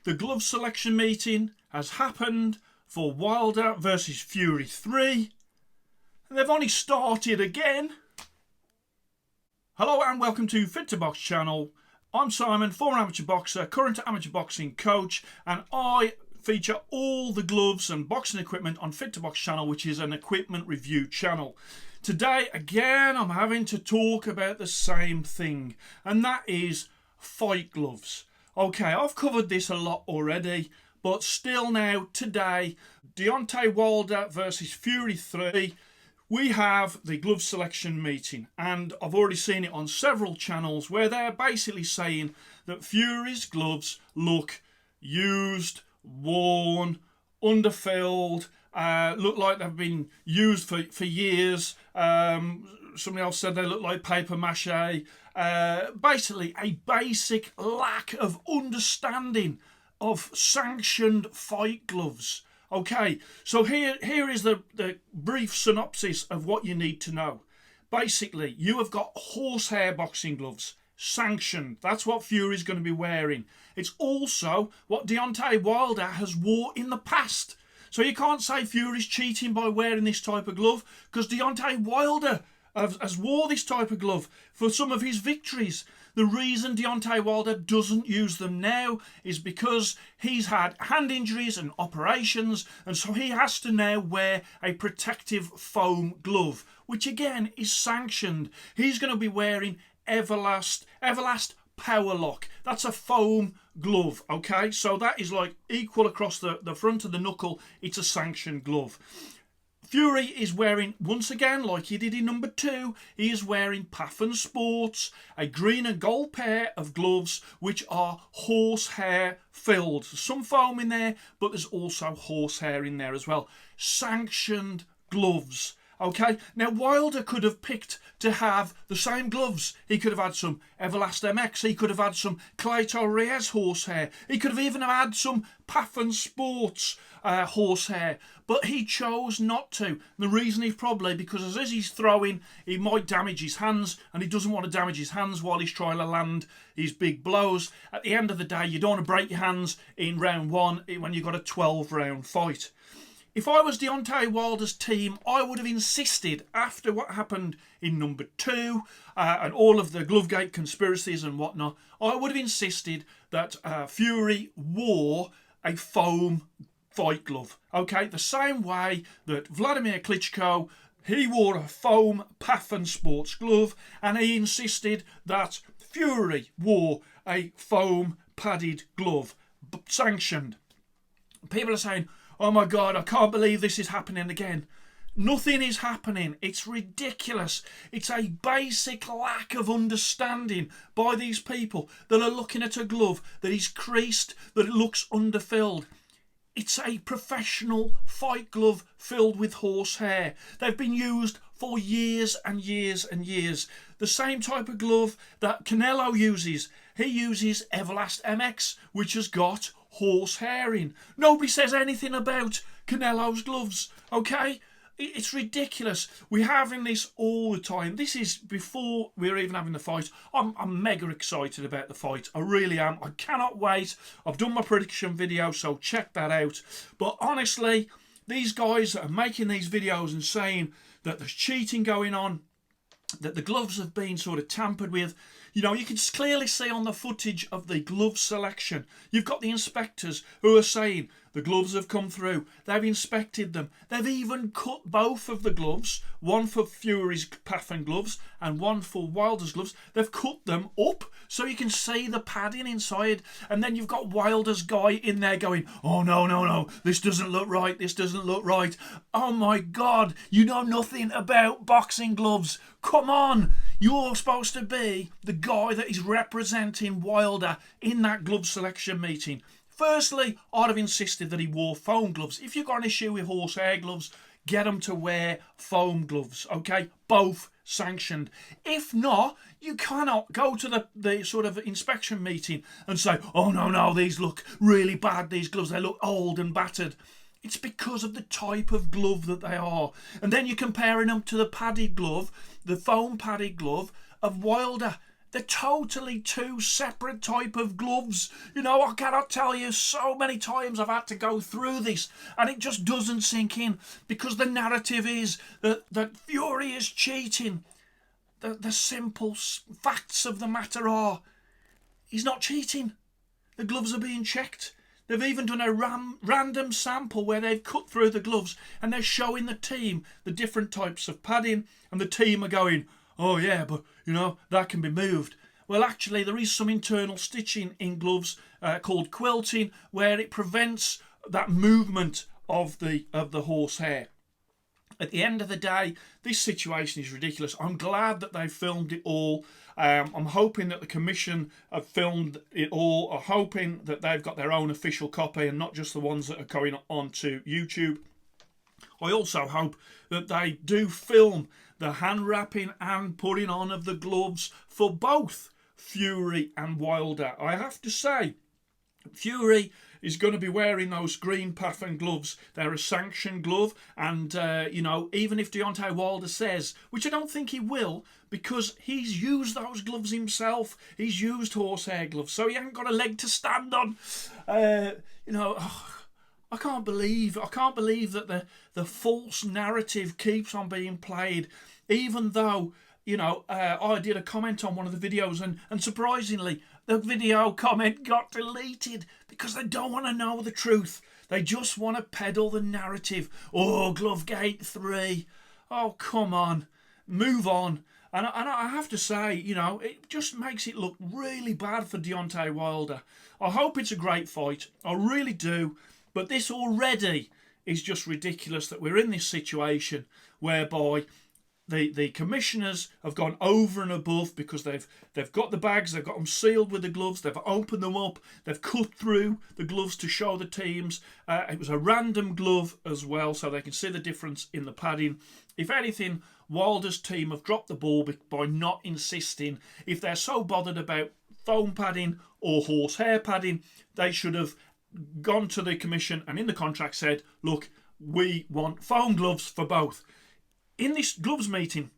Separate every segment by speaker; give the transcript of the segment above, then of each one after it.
Speaker 1: The glove selection meeting has happened for Wilder versus Fury 3. And they've only started again. Hello and welcome to Fit to Box channel. I'm Simon, former amateur boxer, current amateur boxing coach, and I feature all the gloves and boxing equipment on Fit to Box channel, which is an equipment review channel. Today, again, I'm having to talk about the same thing, and that is fight gloves. Okay, I've covered this a lot already, but still now, today, Deontay Wilder versus Fury 3, we have the glove selection meeting, and I've already seen it on several channels where they're basically saying that Fury's gloves look used, worn, underfilled, look like they've been used for years. Somebody else said they look like paper mache. Basically a basic lack of understanding of sanctioned fight gloves. Okay, so here is the brief synopsis of what you need to know. Basically, you have got horsehair boxing gloves, sanctioned. That's what Fury's going to be wearing. It's also what Deontay Wilder has wore in the past. So you can't say Fury's cheating by wearing this type of glove, because Deontay Wilder has wore this type of glove for some of his victories. The reason Deontay Wilder doesn't use them now is because he's had hand injuries and operations, and so he has to now wear a protective foam glove, which again is sanctioned. He's going to be wearing Everlast Power Lock. That's a foam glove, okay? So that is like equal across the front of the knuckle. It's a sanctioned glove. Fury is wearing, once again, like he did in number 2, he is wearing Tyson Sports, a green and gold pair of gloves which are horsehair filled. Some foam in there, but there's also horsehair in there as well. Sanctioned gloves. Okay, now Wilder could have picked to have the same gloves. He could have had some Everlast MX, he could have had some Clayton Reyes horsehair, he could have even had some Tyson Sports horsehair, but he chose not to. The reason is probably because as he's throwing, he might damage his hands, and he doesn't want to damage his hands while he's trying to land his big blows. At the end of the day, you don't want to break your hands in round 1 when you've got a 12-round fight. If I was Deontay Wilder's team, I would have insisted, after what happened in number 2 and all of the Glovegate conspiracies and whatnot, I would have insisted that Fury wore a foam fight glove. Okay, the same way that Vladimir Klitschko, he wore a foam Tyson Sports glove, and he insisted that Fury wore a foam padded glove, sanctioned. People are saying, oh my God, I can't believe this is happening again. Nothing is happening. It's ridiculous. It's a basic lack of understanding by these people that are looking at a glove that is creased, that it looks underfilled. It's a professional fight glove filled with horsehair. They've been used for years and years and years. The same type of glove that Canelo uses. He uses Everlast MX, which has got horsehair in. Nobody says anything about Canelo's gloves, okay? It's ridiculous. We're having this all the time. This is before we're even having the fight. I'm mega excited about the fight. I really am. I cannot wait. I've done my prediction video, so check that out. But honestly, these guys are making these videos and saying that there's cheating going on, that the gloves have been sort of tampered with. You know, you can clearly see on the footage of the glove selection, you've got the inspectors who are saying the gloves have come through. They've inspected them. They've even cut both of the gloves, one for Fury's Tyson gloves and one for Wilder's gloves. They've cut them up so you can see the padding inside. And then you've got Wilder's guy in there going, oh no, this doesn't look right, this doesn't look right. Oh my God, you know nothing about boxing gloves. Come on. You're supposed to be the guy that is representing Wilder in that glove selection meeting. Firstly, I'd have insisted that he wore foam gloves. If you've got an issue with horsehair gloves, get them to wear foam gloves, okay? Both sanctioned. If not, you cannot go to the sort of inspection meeting and say, oh no, these look really bad, these gloves, they look old and battered. It's because of the type of glove that they are. And then you're comparing them to the padded glove, the foam padded glove of Wilder. They're totally two separate type of gloves. You know, I cannot tell you so many times I've had to go through this and it just doesn't sink in, because the narrative is that Fury is cheating. The simple facts of the matter are he's not cheating. The gloves are being checked. They've even done a random sample where they've cut through the gloves and they're showing the team the different types of padding, and the team are going, oh yeah, but you know, that can be moved. Well, actually, there is some internal stitching in gloves called quilting, where it prevents that movement of the horsehair. At the end of the day, this situation is ridiculous. I'm glad that they filmed it all. I'm hoping that the Commission have filmed it all. I'm hoping that they've got their own official copy and not just the ones that are going on to YouTube. I also hope that they do film the hand wrapping and putting on of the gloves for both Fury and Wilder. I have to say, Fury is going to be wearing those green paraffin gloves. They're a sanctioned glove, and you know, even if Deontay Wilder says, which I don't think he will, because he's used those gloves himself, he's used horsehair gloves, so he hasn't got a leg to stand on. You know, I can't believe that the false narrative keeps on being played, even though, you know, I did a comment on one of the videos, and surprisingly, the video comment got deleted because they don't want to know the truth. They just want to peddle the narrative. Oh, Glovegate 3. Oh, come on. Move on. And I have to say, you know, it just makes it look really bad for Deontay Wilder. I hope it's a great fight. I really do. But this already is just ridiculous that we're in this situation whereby the commissioners have gone over and above, because they've got the bags, they've got them sealed with the gloves, they've opened them up, they've cut through the gloves to show the teams. It was a random glove as well, so they can see the difference in the padding. If anything, Wilder's team have dropped the ball by not insisting. If they're so bothered about foam padding or horsehair padding, they should have gone to the commission and in the contract said, look, we want foam gloves for both. In this gloves meeting,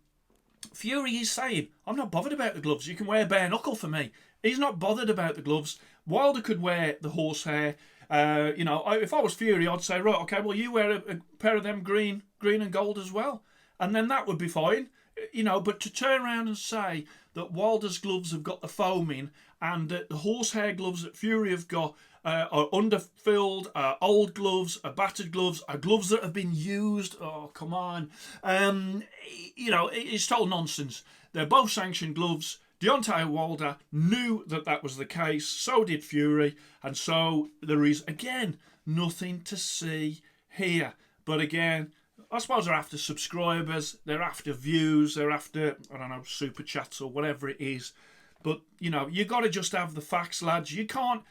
Speaker 1: Fury is saying, I'm not bothered about the gloves. You can wear bare knuckle for me. He's not bothered about the gloves. Wilder could wear the horsehair. You know, if I was Fury, I'd say, right, okay, well, you wear a pair of them green and gold as well. And then that would be fine. You know, but to turn around and say that Wilder's gloves have got the foam in and that the horsehair gloves that Fury have got are underfilled, old gloves, battered gloves, gloves that have been used. Oh, come on. You know, it's total nonsense. They're both sanctioned gloves. Deontay Wilder knew that that was the case. So did Fury. And so there is, again, nothing to see here. But again, I suppose they're after subscribers, they're after views, they're after, I don't know, super chats or whatever it is. But, you know, you got to just have the facts, lads. You can't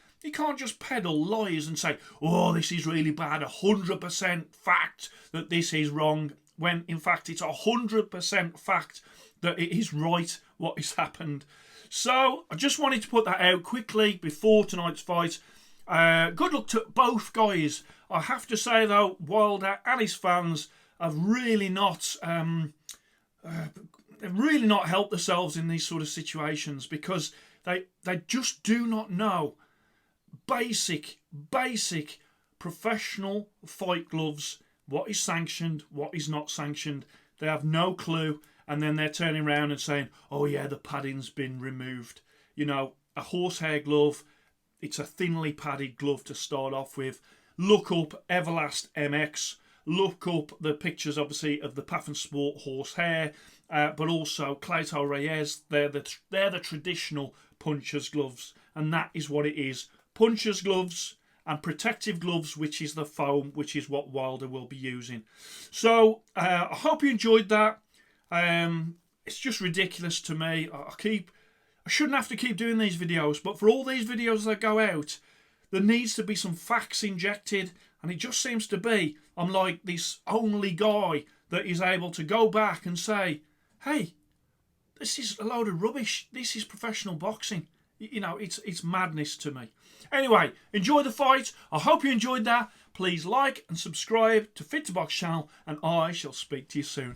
Speaker 1: just peddle lies and say, oh, this is really bad, 100% fact that this is wrong, when in fact it's 100% fact that it is right what has happened. So I just wanted to put that out quickly before tonight's fight. Good luck to both guys. I have to say, though, Wilder and his fans have really not helped themselves in these sort of situations, because they just do not know basic professional fight gloves, what is sanctioned, what is not sanctioned. They have no clue, and then they're turning around and saying, oh yeah, the padding's been removed. You know, a horsehair glove, it's a thinly padded glove to start off with. Look up Everlast MX. Look up the pictures, obviously, of the Path and Sport horsehair, but also Clayton Reyes. They're the traditional puncher's gloves, and that is what it is. Puncher's gloves and protective gloves, which is the foam, which is what Wilder will be using. So I hope you enjoyed that. It's just ridiculous to me. I shouldn't have to keep doing these videos, but for all these videos that go out, there needs to be some facts injected, and it just seems to be I'm like this only guy that is able to go back and say, hey, this is a load of rubbish. This is professional boxing. You know, it's madness to me. Anyway, enjoy the fight. I hope you enjoyed that. Please like and subscribe to Fit to Box channel, and I shall speak to you soon.